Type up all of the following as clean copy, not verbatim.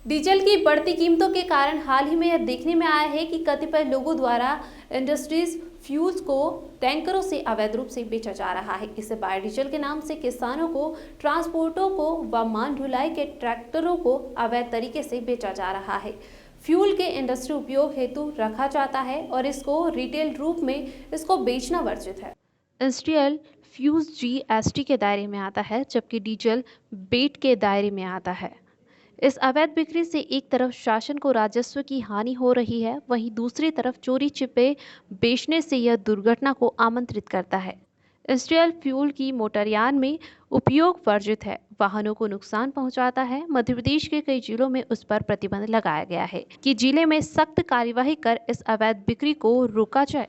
Diesel की बढ़ती कीमतों के कारण हाल ही में यह देखने में आया है कि कतिपय लोगों द्वारा इंडस्ट्रीज फ्यूल्स को टैंकरों से अवैध रूप से बेचा जा रहा है। इससे बायोडीजल के नाम से किसानों को, ट्रांसपोर्टरों को व मान ढुलाई के ट्रैक्टरों को अवैध तरीके से बेचा जा रहा है। फ्यूल के इंडस्ट्री उपयोग हेतु रखा जाता है और इसको रिटेल रूप में इसको बेचना वर्जित है। इंडस्ट्रियल फ्यूल्स जीएसटी के दायरे में आता है, जबकि डीजल बेट के दायरे में आता है। इस अवैध बिक्री से एक तरफ शासन को राजस्व की हानि हो रही है, वहीं दूसरी तरफ चोरी छिपे बेचने से यह दुर्घटना को आमंत्रित करता है। इंडस्ट्रियल फ्यूल की मोटरयान में उपयोग वर्जित है, वाहनों को नुकसान पहुंचाता है। मध्य प्रदेश के कई जिलों में उस पर प्रतिबंध लगाया गया है कि जिले में सख्त कार्यवाही कर इस अवैध बिक्री को रोका जाए।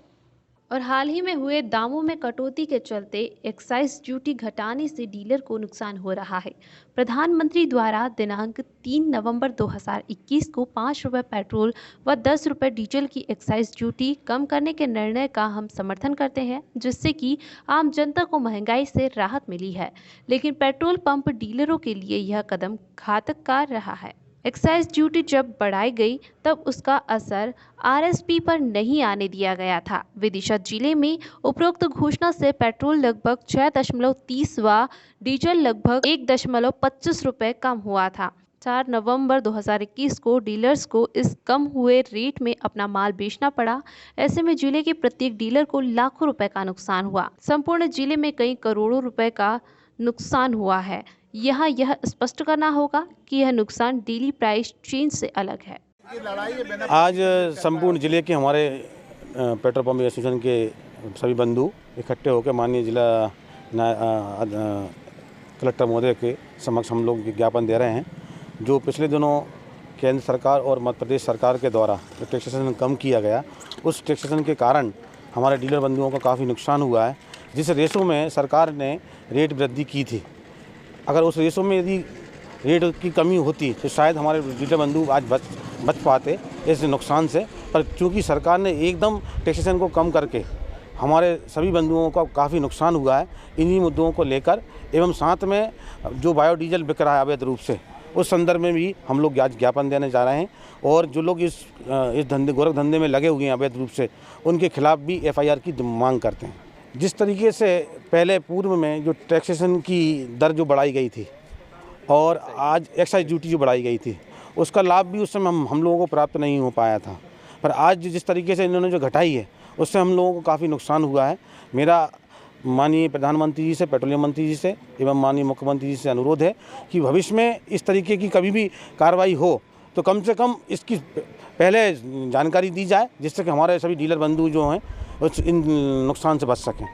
और हाल ही में हुए दामों में कटौती के चलते एक्साइज ड्यूटी घटाने से डीलर को नुकसान हो रहा है। प्रधानमंत्री द्वारा दिनांक 3 नवंबर 2021 को 5 रुपये पेट्रोल व 10 रुपये डीजल की एक्साइज ड्यूटी कम करने के निर्णय का हम समर्थन करते हैं, जिससे कि आम जनता को महंगाई से राहत मिली है। लेकिन पेट्रोल पंप डीलरों के लिए यह कदम घातक रहा है। एक्साइज ड्यूटी जब बढ़ाई गई तब उसका असर आरएसपी पर नहीं आने दिया गया था। विदिशा जिले में उपरोक्त घोषणा से पेट्रोल लगभग 6.30 व डीजल लगभग 1.25 रुपये कम हुआ था। 4 नवंबर 2021 को डीलर्स को इस कम हुए रेट में अपना माल बेचना पड़ा। ऐसे में जिले के प्रत्येक डीलर को लाखों रुपए का नुकसान हुआ। संपूर्ण जिले में कई करोड़ों रुपए का नुकसान हुआ है। यहाँ यह स्पष्ट करना होगा कि यह नुकसान डेली प्राइस चेंज से अलग है। आज संपूर्ण जिले के हमारे पेट्रोल पंप एसोसिएशन के सभी बंधु इकट्ठे होकर माननीय जिला कलेक्टर महोदय के समक्ष हम लोग ज्ञापन दे रहे हैं। जो पिछले दिनों केंद्र सरकार और मध्य प्रदेश सरकार के द्वारा जो टैक्सेशन कम किया गया, उस टैक्सेशन के कारण हमारे डीलर बंधुओं का काफ़ी नुकसान हुआ है। जिस रेशों में सरकार ने रेट वृद्धि की थी, अगर उस रेशों में यदि रेट की कमी होती तो शायद हमारे डीलर बंधु आज बच पाते इस नुकसान से। पर चूँकि सरकार ने एकदम टैक्सेशन को कम करके हमारे सभी बंधुओं का काफ़ी नुकसान हुआ है। इन्हीं मुद्दों को लेकर एवं साथ में जो बायोडीजल बिक रहा है अवैध रूप से, उस संदर्भ में भी हम लोग आज ज्ञापन देने जा रहे हैं। और जो लोग इस धंधे गोरख धंधे में लगे हुए हैं अवैध रूप से, उनके खिलाफ भी एफआईआर की मांग करते हैं। जिस तरीके से पहले पूर्व में जो टैक्सेशन की दर जो बढ़ाई गई थी और आज एक्साइज ड्यूटी जो बढ़ाई गई थी, उसका लाभ भी उस समय हम लोगों को प्राप्त नहीं हो पाया था। पर आज जिस तरीके से इन्होंने जो घटाई है, उससे हम लोगों को काफ़ी नुकसान हुआ है। मेरा माननीय प्रधानमंत्री जी से, पेट्रोलियम मंत्री जी से एवं माननीय मुख्यमंत्री जी से अनुरोध है कि भविष्य में इस तरीके की कभी भी कार्रवाई हो तो कम से कम इसकी पहले जानकारी दी जाए, जिससे कि हमारे सभी डीलर बंधु जो हैं इन नुकसान से बच सकें।